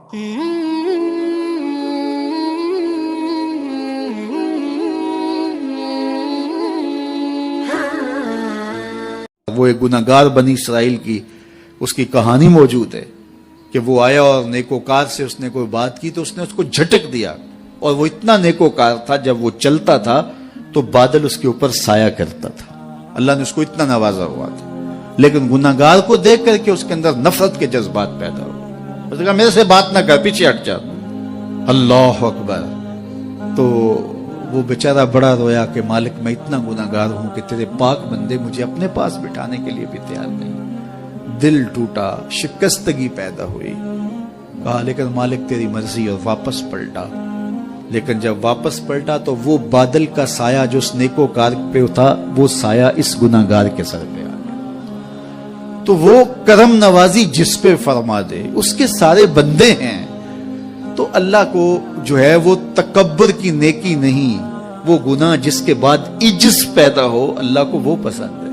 وہ ایک گناہگار بنی اسرائیل کی اس کی کہانی موجود ہے کہ وہ آیا اور نیکوکار سے اس نے کوئی بات کی تو اس نے اس کو جھٹک دیا، اور وہ اتنا نیکوکار تھا جب وہ چلتا تھا تو بادل اس کے اوپر سایہ کرتا تھا، اللہ نے اس کو اتنا نوازا ہوا تھا، لیکن گناہگار کو دیکھ کر کے اس کے اندر نفرت کے جذبات پیدا ہوئے، اس نے کہا میرے سے بات نہ کر، پیچھے ہٹ جا، اللہ اکبر۔ تو وہ بیچارہ بڑا رویا کہ مالک میں اتنا گناہگار ہوں کہ تیرے پاک بندے مجھے اپنے پاس بٹھانے کے لیے بھی تیار نہیں۔ دل ٹوٹا، شکستگی پیدا ہوئی، کہا لیکن مالک تیری مرضی، اور واپس پلٹا۔ لیکن جب واپس پلٹا تو وہ بادل کا سایہ جو اس نیکوکار پہ تھا وہ سایہ اس گناہگار کے سر پہ آ گیا۔ تو وہ کرم نوازی جس پہ فرما دے، اس کے سارے بندے ہیں، تو اللہ کو جو ہے وہ تکبر کی نیکی نہیں، وہ گناہ جس کے بعد عجز پیدا ہو اللہ کو وہ پسند ہے،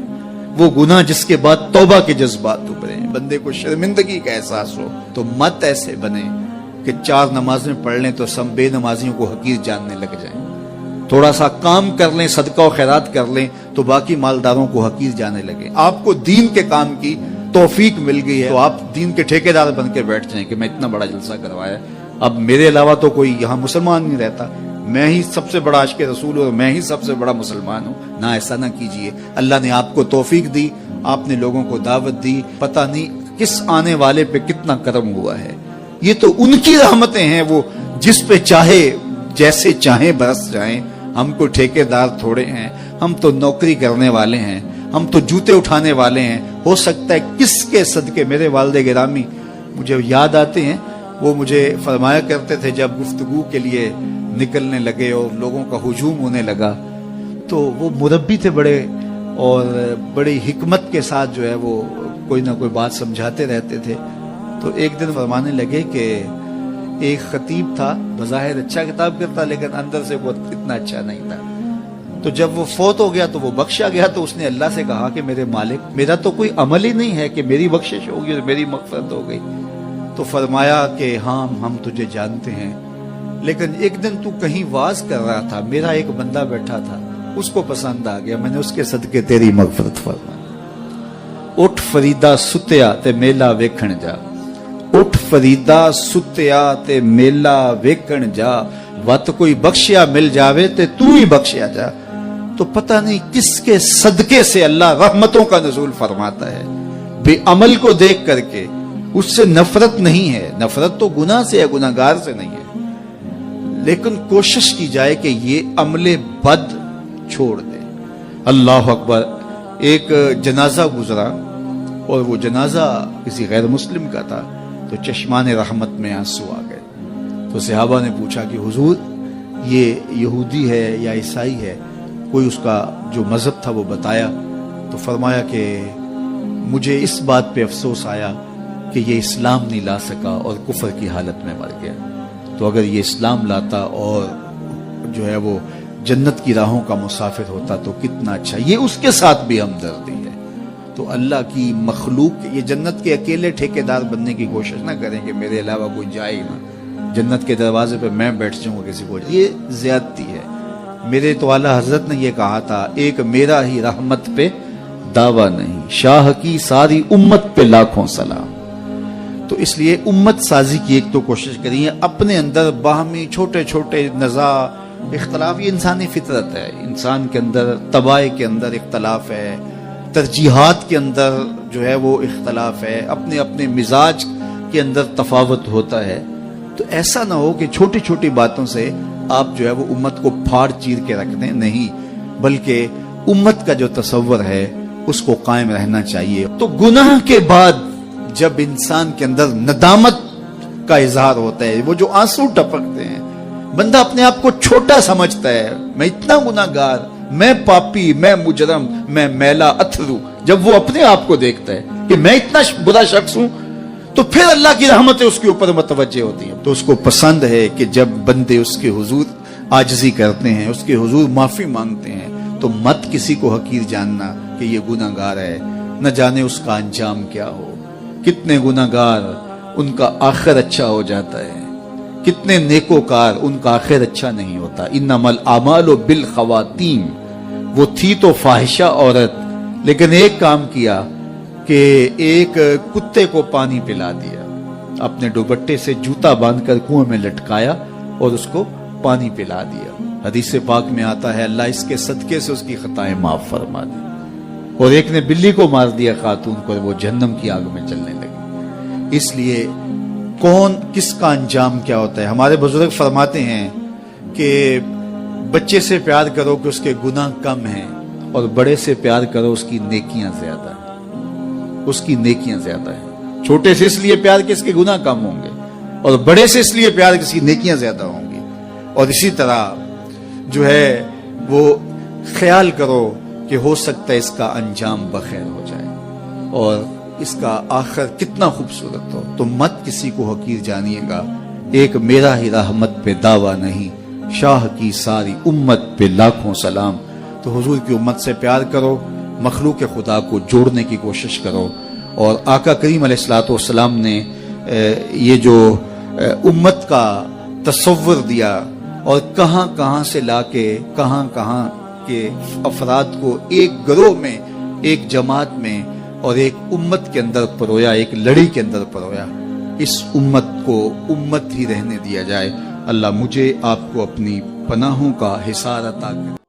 وہ گناہ جس کے بعد توبہ کے جذبات ابھریں، بندے کو شرمندگی کا احساس ہو۔ تو مت ایسے بنے کہ 4 نمازیں پڑھ لیں تو سب بے نمازیوں کو حقیر جاننے لگ جائیں، تھوڑا سا کام کر لیں، صدقہ و خیرات کر لیں تو باقی مالداروں کو حقیر جانے لگے۔ آپ کو دین کے کام کی توفیق مل گئی ہے تو آپ دین کے ٹھیکیدار بن کے بیٹھ جائیں کہ میں اتنا بڑا جلسہ کروایا، اب میرے علاوہ تو کوئی یہاں مسلمان نہیں رہتا، میں ہی سب سے بڑا عاشق رسول ہوں اور میں ہی سب سے بڑا مسلمان ہوں۔ نہ، ایسا نہ کیجئے، اللہ نے آپ کو توفیق دی، آپ نے لوگوں کو دعوت دی، پتہ نہیں کس آنے والے پہ کتنا کرم ہوا ہے، یہ تو ان کی رحمتیں ہیں، وہ جس پہ چاہے جیسے چاہیں برس جائیں۔ ہم کو ٹھیکیدار تھوڑے ہیں، ہم تو نوکری کرنے والے ہیں، ہم تو جوتے اٹھانے والے ہیں۔ ہو سکتا ہے کس کے صدقے، میرے والد گرامی مجھے یاد آتے ہیں، وہ مجھے فرمایا کرتے تھے جب گفتگو کے لیے نکلنے لگے اور لوگوں کا ہجوم ہونے لگا تو وہ مربی تھے بڑے، اور بڑی حکمت کے ساتھ جو ہے وہ کوئی نہ کوئی بات سمجھاتے رہتے تھے۔ تو ایک دن فرمانے لگے کہ ایک خطیب تھا، بظاہر اچھا خطاب کرتا لیکن اندر سے وہ اتنا اچھا نہیں تھا، تو جب وہ فوت ہو گیا تو وہ بخشا گیا، تو اس نے اللہ سے کہا کہ میرے مالک میرا تو کوئی عمل ہی نہیں ہے کہ میری بخشش ہوگی اور میری مغفرت ہو گئی۔ تو فرمایا کہ ہاں ہم تجھے جانتے ہیں، لیکن ایک دن تو کہیں واز کر رہا تھا، میرا ایک بندہ بیٹھا تھا، اس کو پسند آ گیا، میں نے اس کے صدقے تیری مغفرت فرمائی۔ اٹھ فریدا ستیا تے میلہ ویکھن جا، اٹھ فریدا ستیا تے میلہ ویکھن جا، وت کوئی بخشیا مل جاوے تے تو ہی بخشیا جا۔ تو پتہ نہیں کس کے صدقے سے اللہ رحمتوں کا نزول فرماتا ہے، بے عمل کو دیکھ کر کے اس سے نفرت نہیں ہے، نفرت تو گناہ سے ہے، گناہگار سے نہیں ہے، لیکن کوشش کی جائے کہ یہ عمل بد چھوڑ دے۔ اللہ اکبر۔ ایک جنازہ گزرا اور وہ جنازہ کسی غیر مسلم کا تھا، تو چشمان رحمت میں آنسو آ گئے۔ تو صحابہ نے پوچھا کہ حضور یہ یہودی ہے یا عیسائی ہے، کوئی اس کا جو مذہب تھا وہ بتایا، تو فرمایا کہ مجھے اس بات پہ افسوس آیا کہ یہ اسلام نہیں لا سکا اور کفر کی حالت میں مر گیا، تو اگر یہ اسلام لاتا اور جو ہے وہ جنت کی راہوں کا مسافر ہوتا تو کتنا اچھا۔ یہ اس کے ساتھ بھی ہمدردی ہے۔ تو اللہ کی مخلوق، یہ جنت کے اکیلے ٹھیکیدار بننے کی کوشش نہ کریں کہ میرے علاوہ کوئی جائے ہی نہ، جنت کے دروازے پہ میں بیٹھ جاؤں گا کسی کو، یہ زیادتی ہے۔ میرے تو اعلیٰ حضرت نے یہ کہا تھا، ایک میرا ہی رحمت پہ دعویٰ نہیں، شاہ کی ساری امت پہ لاکھوں سلام۔ تو اس لیے امت سازی کی ایک تو کوشش کریے، اپنے اندر باہمی چھوٹے چھوٹے نزاع اختلاف، یہ انسانی فطرت ہے، انسان کے اندر طبائع کے اندر اختلاف ہے، ترجیحات کے اندر جو ہے وہ اختلاف ہے، اپنے اپنے مزاج کے اندر تفاوت ہوتا ہے۔ تو ایسا نہ ہو کہ چھوٹی چھوٹی باتوں سے آپ جو ہے وہ امت کو پھاڑ چیر کے رکھ دیں، نہیں، بلکہ امت کا جو تصور ہے اس کو قائم رہنا چاہیے۔ تو گناہ کے بعد جب انسان کے اندر ندامت کا اظہار ہوتا ہے، وہ جو آنسو ٹپکتے ہیں، بندہ اپنے آپ کو چھوٹا سمجھتا ہے، میں اتنا گناہگار، میں پاپی، میں مجرم، میں میلا اتھرو، جب وہ اپنے آپ کو دیکھتا ہے کہ میں اتنا برا شخص ہوں، تو پھر اللہ کی رحمتیں اس کے اوپر متوجہ ہوتی ہیں۔ تو اس کو پسند ہے کہ جب بندے اس کے حضور عاجزی کرتے ہیں، اس کے حضور معافی مانگتے ہیں، تو مت کسی کو حقیر جاننا کہ یہ گناہگار ہے، نہ جانے اس کا انجام کیا ہو۔ کتنے گناہگار ان کا آخر اچھا ہو جاتا ہے، کتنے نیکوکار ان کا آخر اچھا نہیں ہوتا۔ انما الاعمال بالخواتیم، وہ تھی تو فاحشہ عورت، لیکن ایک کام کیا کہ ایک کتے کو پانی پلا دیا، اپنے دوپٹے سے جوتا باندھ کر کنویں میں لٹکایا اور اس کو پانی پلا دیا۔ حدیث پاک میں آتا ہے اللہ اس کے صدقے سے اس کی خطائیں معاف فرما دی۔ اور ایک نے بلی کو مار دیا خاتون کو، وہ جہنم کی آگ میں جلنے لگی۔ اس لیے کون کس کا انجام کیا ہوتا ہے؟ ہمارے بزرگ فرماتے ہیں کہ بچے سے پیار کرو کہ اس کے گناہ کم ہیں، اور بڑے سے پیار کرو اس کی نیکیاں زیادہ ہیں، اس کی نیکیاں زیادہ ہیں۔ چھوٹے سے اس لیے پیار کہ اس کے گناہ کم ہوں گے، اور بڑے سے اس لیے پیار کہ اس کی نیکیاں زیادہ ہوں گی۔ اور اسی طرح جو ہے وہ خیال کرو کہ ہو سکتا ہے اس کا انجام بخیر ہو جائے اور اس کا آخر کتنا خوبصورت ہو، تو مت کسی کو حقیر جانیے گا۔ ایک میرا ہی رحمت پہ دعویٰ نہیں، شاہ کی ساری امت پہ لاکھوں سلام۔ تو حضور کی امت سے پیار کرو، مخلوق خدا کو جوڑنے کی کوشش کرو۔ اور آقا کریم علیہ الصلوۃ والسلام نے یہ جو امت کا تصور دیا اور کہاں کہاں سے لا کے کہاں کہاں کے افراد کو ایک گروہ میں، ایک جماعت میں اور ایک امت کے اندر پرویا، ایک لڑی کے اندر پرویا، اس امت کو امت ہی رہنے دیا جائے۔ اللہ مجھے آپ کو اپنی پناہوں کا حصار عطا کرے۔